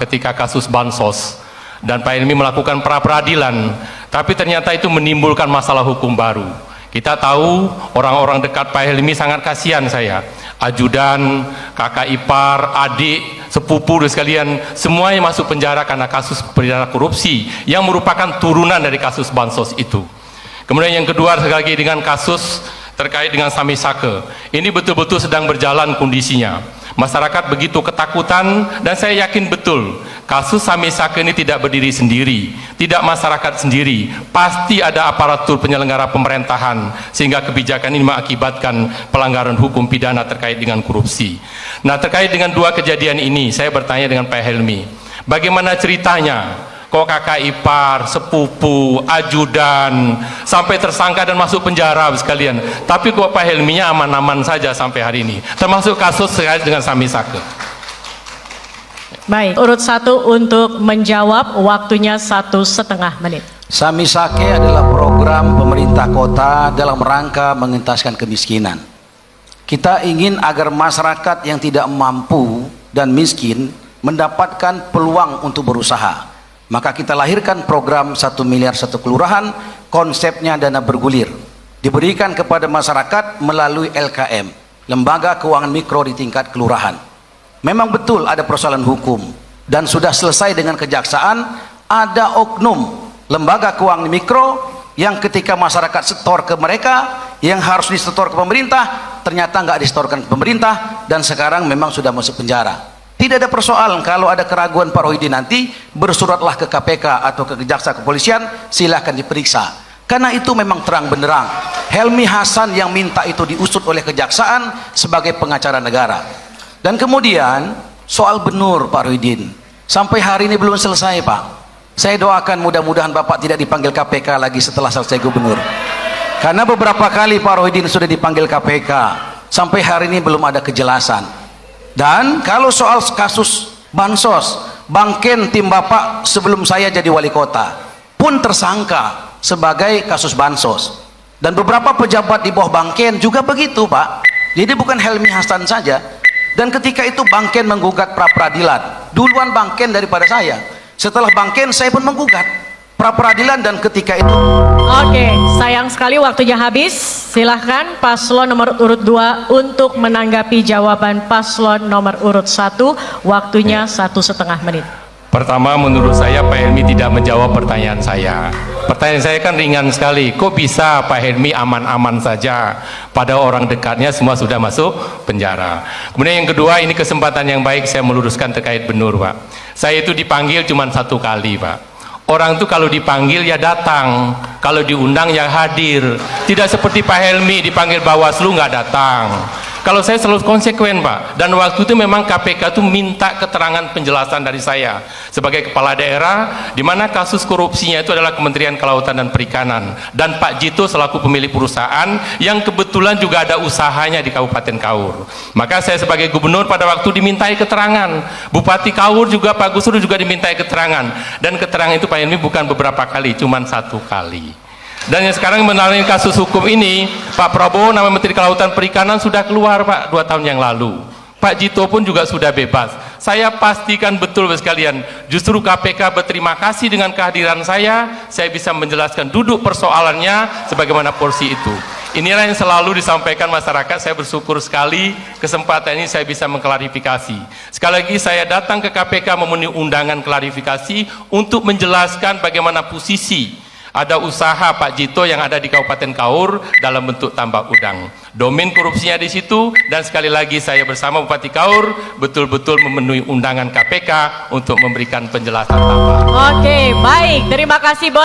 ketika kasus bansos, dan Pak Helmi melakukan pra-peradilan, tapi ternyata itu menimbulkan masalah hukum baru. Kita tahu orang-orang dekat Pak Helmi sangat kasihan saya, ajudan, kakak ipar, adik, sepupu dan sekalian, semuanya masuk penjara karena kasus pidana korupsi yang merupakan turunan dari kasus bansos itu. Kemudian yang kedua, sekali lagi dengan kasus terkait dengan Samisake, ini betul-betul sedang berjalan kondisinya. Masyarakat begitu ketakutan, dan saya yakin betul kasus Samisake ini tidak berdiri sendiri, tidak masyarakat sendiri, pasti ada aparatur penyelenggara pemerintahan sehingga kebijakan ini mengakibatkan pelanggaran hukum pidana terkait dengan korupsi. Nah, terkait dengan dua kejadian ini, saya bertanya dengan Pak Helmi, bagaimana ceritanya? Kok kakak ipar, sepupu, ajudan, sampai tersangka dan masuk penjara sekalian. Tapi kok Pak Helminya aman-aman saja sampai hari ini. Termasuk kasus terkait dengan Samisake. Baik, urut 1 untuk menjawab, waktunya 1,5 menit. Samisake adalah program pemerintah kota dalam rangka mengentaskan kemiskinan. Kita ingin agar masyarakat yang tidak mampu dan miskin mendapatkan peluang untuk berusaha. Maka kita lahirkan program 1 miliar 1 kelurahan, konsepnya dana bergulir, diberikan kepada masyarakat melalui LKM, Lembaga Keuangan Mikro di tingkat kelurahan. Memang betul ada persoalan hukum, dan sudah selesai dengan kejaksaan. Ada oknum lembaga keuangan mikro yang ketika masyarakat setor ke mereka, yang harus disetor ke pemerintah, ternyata nggak disetorkan ke pemerintah, dan sekarang memang sudah masuk penjara. Tidak ada persoalan. Kalau ada keraguan Pak Rohidi nanti, bersuratlah ke KPK atau ke Kejaksaan Kepolisian, silahkan diperiksa. Karena itu memang terang benderang. Helmi Hasan yang minta itu diusut oleh Kejaksaan sebagai pengacara negara. Dan kemudian soal Benur, Pak Rohidin, sampai hari ini belum selesai, Pak. Saya doakan mudah-mudahan Bapak tidak dipanggil KPK lagi setelah selesai gubernur. Karena beberapa kali Pak Rohidin sudah dipanggil KPK, sampai hari ini belum ada kejelasan. Dan kalau soal kasus bansos, Bang Ken tim Bapak sebelum saya jadi wali kota pun tersangka sebagai kasus bansos, dan beberapa pejabat di bawah Bang Ken juga begitu, Pak. Jadi bukan Helmi Hasan saja. Dan ketika itu Bang Ken menggugat pra peradilan, duluan Bang Ken daripada saya. Setelah Bang Ken saya pun menggugat pra peradilan, dan ketika itu Oke, sayang sekali waktunya habis. Silahkan paslon nomor urut 2 untuk menanggapi jawaban paslon nomor urut 1. Waktunya 1,5 menit. Pertama, menurut saya Pak Helmi tidak menjawab pertanyaan saya. Pertanyaan saya kan ringan sekali. Kok bisa Pak Helmi aman-aman saja, pada orang dekatnya semua sudah masuk penjara? Kemudian yang kedua, ini kesempatan yang baik saya meluruskan terkait Benur, Pak. Saya itu dipanggil cuma 1 kali, Pak. Orang itu kalau dipanggil ya datang, kalau diundang ya hadir. Tidak seperti Pak Helmi dipanggil Bawaslu nggak datang. Kalau saya selalu konsekuen, Pak. Dan waktu itu memang KPK itu minta keterangan penjelasan dari saya sebagai kepala daerah, di mana kasus korupsinya itu adalah Kementerian Kelautan dan Perikanan, dan Pak Jito selaku pemilik perusahaan yang kebetulan juga ada usahanya di Kabupaten Kaur. Maka saya sebagai gubernur pada waktu dimintai keterangan, Bupati Kaur juga, Pak Gusdur juga dimintai keterangan, dan keterangan itu Pak Helmi bukan beberapa kali, cuma 1 kali. Dan yang sekarang menangani kasus hukum ini, Pak Prabowo nama Menteri Kelautan Perikanan sudah keluar, Pak, 2 tahun yang lalu. Pak Jito pun juga sudah bebas. Saya pastikan betul sekalian, justru KPK berterima kasih dengan kehadiran saya bisa menjelaskan duduk persoalannya sebagaimana porsi itu. Inilah yang selalu disampaikan masyarakat. Saya bersyukur sekali kesempatan ini saya bisa mengklarifikasi. Sekali lagi saya datang ke KPK memenuhi undangan klarifikasi untuk menjelaskan bagaimana posisi ada usaha Pak Jito yang ada di Kabupaten Kaur dalam bentuk tambak udang. Domain korupsinya di situ, dan sekali lagi saya bersama Bupati Kaur betul-betul memenuhi undangan KPK untuk memberikan penjelasan tambahan. Oke, baik. Terima kasih, Bos.